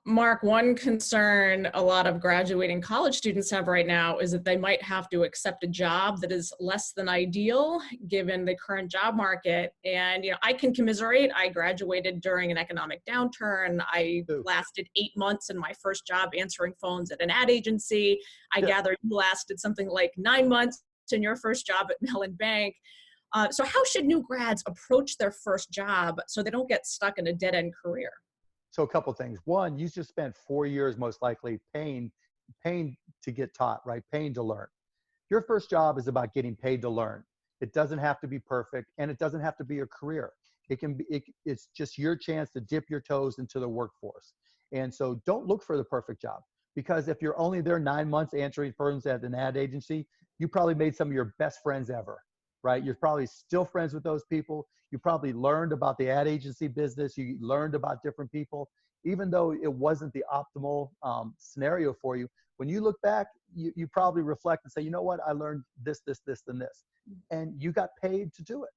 Mark, one concern a lot of graduating college students have right now is that they might have to accept a job that is less than ideal given the current job market. And, I can commiserate. I graduated during an economic downturn. I Too. lasted 8 months in my first job answering phones at an ad agency. I Yeah. gather you lasted something like 9 months in your first job at Mellon Bank. So how should new grads approach their first job so they don't get stuck in a dead-end career? So a couple things. One, you just spent 4 years most likely paying to get taught, right? Paying to learn. Your first job is about getting paid to learn. It doesn't have to be perfect, and it doesn't have to be a career. It can be. It's just your chance to dip your toes into the workforce. And so, don't look for the perfect job, because if you're only there 9 months answering phones at an ad agency, you probably made some of your best friends ever, right? You're probably still friends with those people. You probably learned about the ad agency business. You learned about different people, even though it wasn't the optimal scenario for you. When you look back, you probably reflect and say, you know what, I learned this, this, this, and this. And you got paid to do it.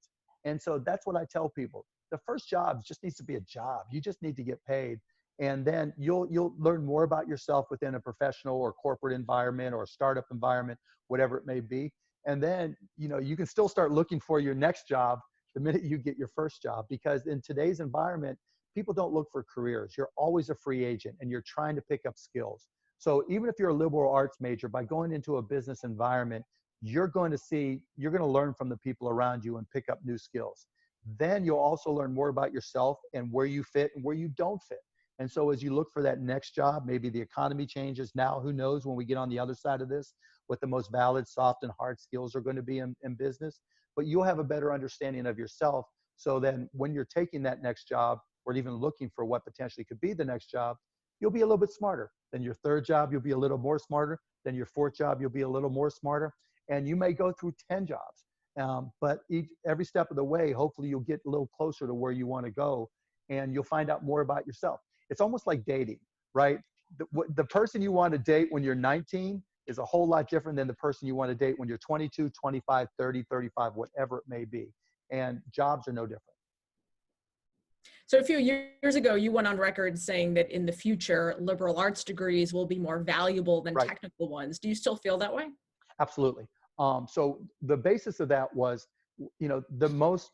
And so that's what I tell people. The first job just needs to be a job. You just need to get paid. And then you'll learn more about yourself within a professional or corporate environment or startup environment, whatever it may be. And then, you can still start looking for your next job the minute you get your first job, because in today's environment, people don't look for careers. You're always a free agent and you're trying to pick up skills. So even if you're a liberal arts major, by going into a business environment, you're going to learn from the people around you and pick up new skills. Then you'll also learn more about yourself and where you fit and where you don't fit. And so as you look for that next job, maybe the economy changes. Now, who knows when we get on the other side of this, what the most valid soft and hard skills are going to be in business. But you'll have a better understanding of yourself. So then when you're taking that next job, or even looking for what potentially could be the next job, you'll be a little bit smarter. Then your third job, you'll be a little more smarter. Then your fourth job, you'll be a little more smarter. And you may go through 10 jobs. But every step of the way, hopefully you'll get a little closer to where you want to go, and you'll find out more about yourself. It's almost like dating, right? The person you want to date when you're 19 is a whole lot different than the person you want to date when you're 22, 25, 30, 35, whatever it may be. And jobs are no different. So a few years ago, you went on record saying that in the future, liberal arts degrees will be more valuable than Right. technical ones. Do you still feel that way? Absolutely. So the basis of that was, the most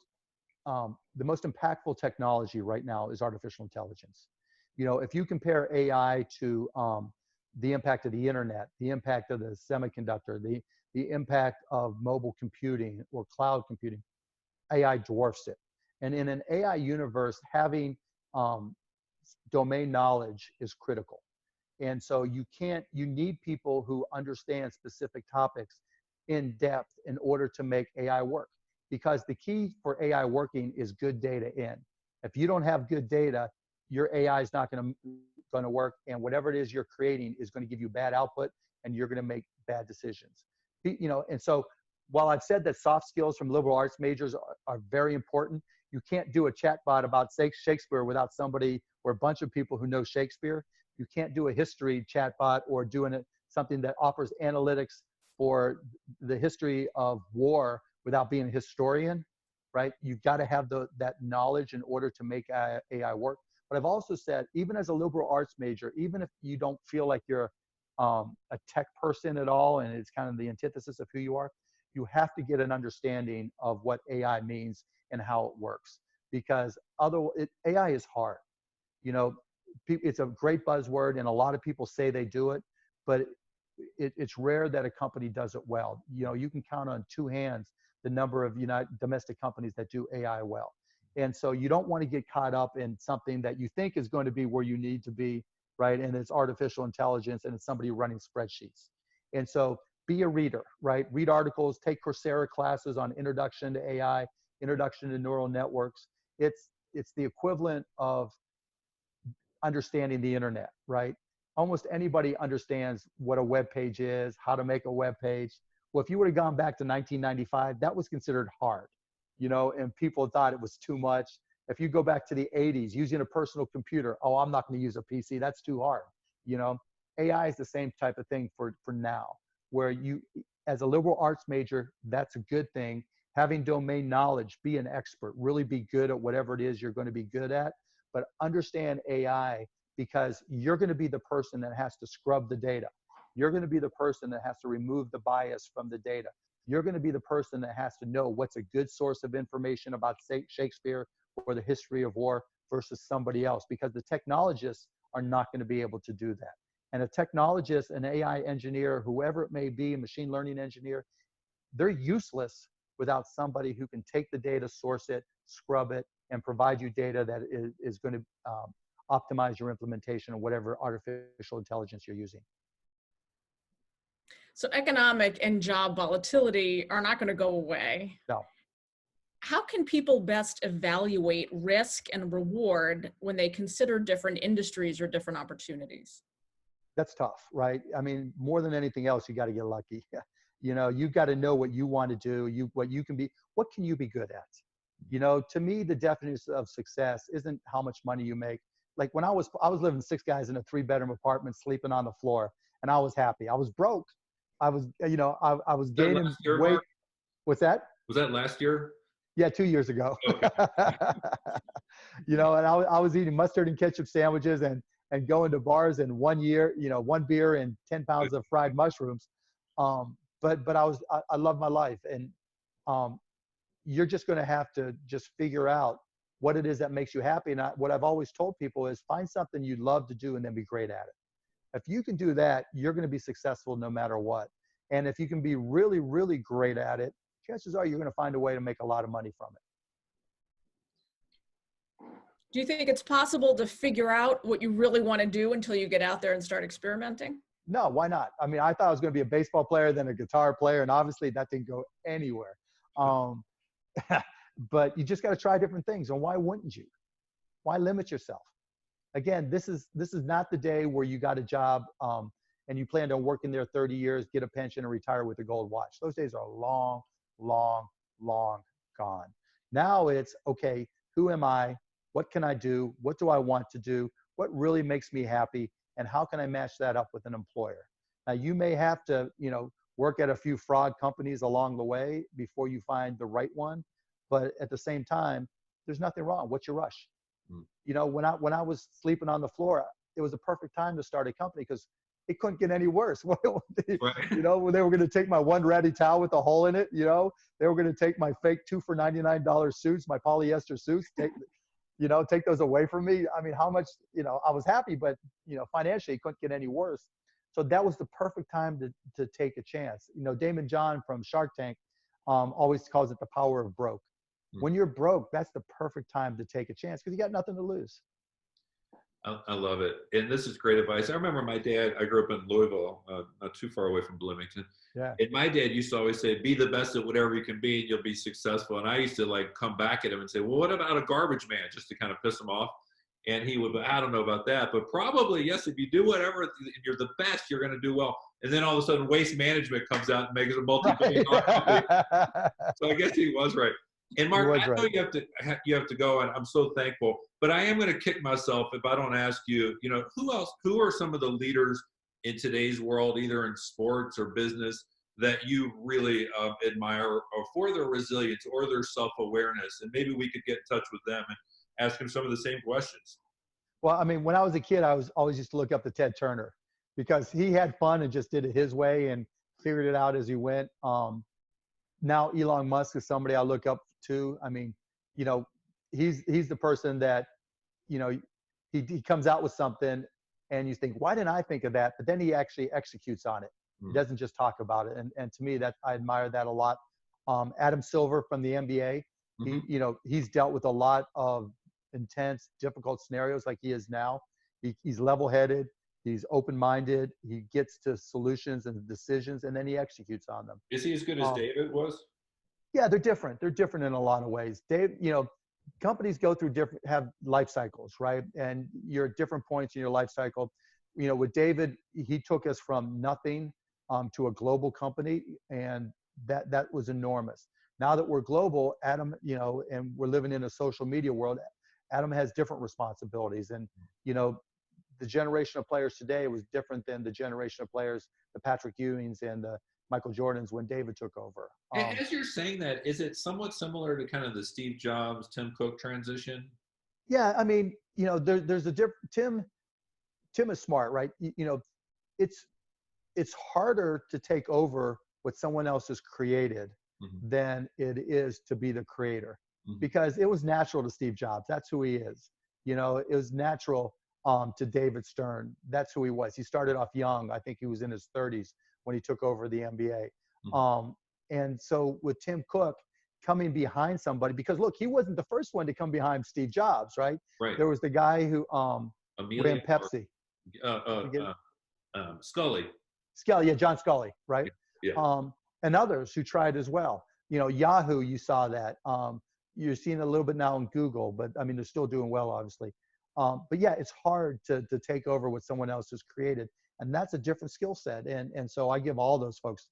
impactful technology right now is artificial intelligence. If you compare AI to the impact of the internet, the impact of the semiconductor, the impact of mobile computing or cloud computing, AI dwarfs it. And in an AI universe, having domain knowledge is critical. And so you need people who understand specific topics in depth in order to make AI work. Because the key for AI working is good data in. If you don't have good data, your AI is not going to work. And whatever it is you're creating is going to give you bad output, and you're going to make bad decisions. And so while I've said that soft skills from liberal arts majors are very important, you can't do a chatbot about Shakespeare without somebody or a bunch of people who know Shakespeare. You can't do a history chatbot or doing something that offers analytics for the history of war without being a historian, right? You've got to have that knowledge in order to make AI work. But I've also said, even as a liberal arts major, even if you don't feel like you're a tech person at all, and it's kind of the antithesis of who you are, you have to get an understanding of what AI means and how it works. Because AI is hard. It's a great buzzword, and a lot of people say they do it, but it's rare that a company does it well. You can count on two hands the number of domestic companies that do AI well. And so you don't want to get caught up in something that you think is going to be where you need to be, right? And it's artificial intelligence, and it's somebody running spreadsheets. And so be a reader, right? Read articles, take Coursera classes on introduction to AI, introduction to neural networks. It's the equivalent of understanding the internet, right? Almost anybody understands what a web page is, how to make a web page. Well, if you would have gone back to 1995, that was considered hard, and people thought it was too much. If you go back to the 80s, using a personal computer, oh, I'm not going to use a PC, that's too hard. AI is the same type of thing for now, where you, as a liberal arts major, that's a good thing. Having domain knowledge, be an expert, really be good at whatever it is you're going to be good at, but understand AI, because you're going to be the person that has to scrub the data. You're going to be the person that has to remove the bias from the data. You're going to be the person that has to know what's a good source of information about, say, Shakespeare or the history of war versus somebody else, because the technologists are not going to be able to do that. And a technologist, an AI engineer, whoever it may be, a machine learning engineer, they're useless without somebody who can take the data, source it, scrub it, and provide you data that is going to optimize your implementation of whatever artificial intelligence you're using. So economic and job volatility are not going to go away. No. How can people best evaluate risk and reward when they consider different industries or different opportunities? That's tough, right? I mean, more than anything else, you got to get lucky. You know, you got to know what you want to do, what you can be, what can you be good at? You know, to me, the definition of success isn't how much money you make. Like when I was living 6 guys in a 3-bedroom apartment, sleeping on the floor, and I was happy. I was broke. I was, you know, I was gaining weight. Mark? What's that? Was that last year? Yeah, 2 years ago. Okay. You know, and I was eating mustard and ketchup sandwiches and going to bars, and 1 year, you know, 1 beer and 10 pounds of fried mushrooms. But I love my life, and you're just going to have to just figure out what it is that makes you happy. And what I've always told people is find something you love to do and then be great at it. If you can do that, you're going to be successful no matter what. And if you can be really, really great at it, chances are you're going to find a way to make a lot of money from it. Do you think it's possible to figure out what you really want to do until you get out there and start experimenting? No, why not? I mean, I thought I was going to be a baseball player, then a guitar player, and obviously that didn't go anywhere. But you just got to try different things. And why wouldn't you? Why limit yourself? Again, this is not the day where you got a job and you planned on working there 30 years, get a pension, and retire with a gold watch. Those days are long, long, long gone. Now it's, okay, who am I? What can I do? What do I want to do? What really makes me happy? And how can I match that up with an employer? Now, you may have to, you know, work at a few fraud companies along the way before you find the right one. But at the same time, there's nothing wrong. What's your rush? You know, when I was sleeping on the floor, it was a perfect time to start a company because it couldn't get any worse. Right. You know, they were going to take my one ratty towel with a hole in it. You know, they were going to take my fake 2 for $99 suits, my polyester suits, take those away from me. I mean, how much, you know, I was happy, but, you know, financially it couldn't get any worse. So that was the perfect time to take a chance. You know, Damon John from Shark Tank always calls it the power of broke. When you're broke, that's the perfect time to take a chance because you got nothing to lose. I love it. And this is great advice. I remember my dad, I grew up in Louisville, not too far away from Bloomington. Yeah. And my dad used to always say, be the best at whatever you can be and you'll be successful. And I used to like come back at him and say, well, what about a garbage man? Just to kind of piss him off. And he would, I don't know about that, but probably, yes, if you do whatever, and you're the best, you're going to do well. And then all of a sudden waste management comes out and makes a multi-billion-dollar company. So I guess he was right. And Mark, I know you have to go, and I'm so thankful. But I am going to kick myself if I don't ask you, you know, who are some of the leaders in today's world, either in sports or business, that you really admire or for their resilience or their self-awareness? And maybe we could get in touch with them and ask them some of the same questions. Well, I mean, when I was a kid, I was always used to look up to Ted Turner because he had fun and just did it his way and figured it out as he went. Now Elon Musk is somebody I look up to. I mean, you know, he's the person that, you know, he comes out with something and you think, why didn't I think of that? But then he actually executes on it. He doesn't just talk about it. And to me, that I admire that a lot. Adam Silver from the NBA, he's dealt with a lot of intense, difficult scenarios like he is now. He's level-headed. He's open-minded. He gets to solutions and decisions, and then he executes on them. Is he as good as David was? Yeah, they're different. They're different in a lot of ways. Companies go through have life cycles, right? And you're at different points in your life cycle. You know, with David, he took us from nothing to a global company, and that was enormous. Now that we're global, Adam, you know, and we're living in a social media world, Adam has different responsibilities. And, you know, the generation of players today was different than the generation of players, the Patrick Ewings and the Michael Jordans when David took over. As you're saying that, is it somewhat similar to kind of the Steve Jobs, Tim Cook transition? Yeah, I mean, you know, there's a different. Tim Tim is smart, right? It's harder to take over what someone else has created than it is to be the creator, because it was natural to Steve Jobs. That's who he is. It was natural to David Stern. That's who he was. He started off young. I think he was in his 30s when he took over the NBA. And so with Tim Cook coming behind somebody, because look, he wasn't the first one to come behind Steve Jobs, right? Right. There was the guy who ran Pepsi. Scully. Scully, yeah, John Scully, right? Yeah. And others who tried as well. Yahoo, you saw that. You're seeing it a little bit now in Google, but I mean, they're still doing well, obviously. But yeah, it's hard to take over what someone else has created. And that's a different skill set. And so I give all those folks,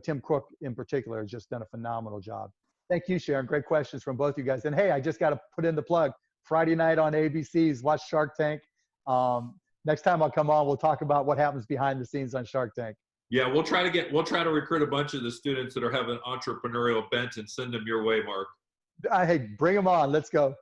Tim Cook in particular has just done a phenomenal job. Thank you, Sharon. Great questions from both you guys. And hey, I just got to put in the plug. Friday night on ABC's Watch Shark Tank. Next time I'll come on, we'll talk about what happens behind the scenes on Shark Tank. Yeah, we'll try to recruit a bunch of the students that are having entrepreneurial bent and send them your way, Mark. Hey, bring them on. Let's go.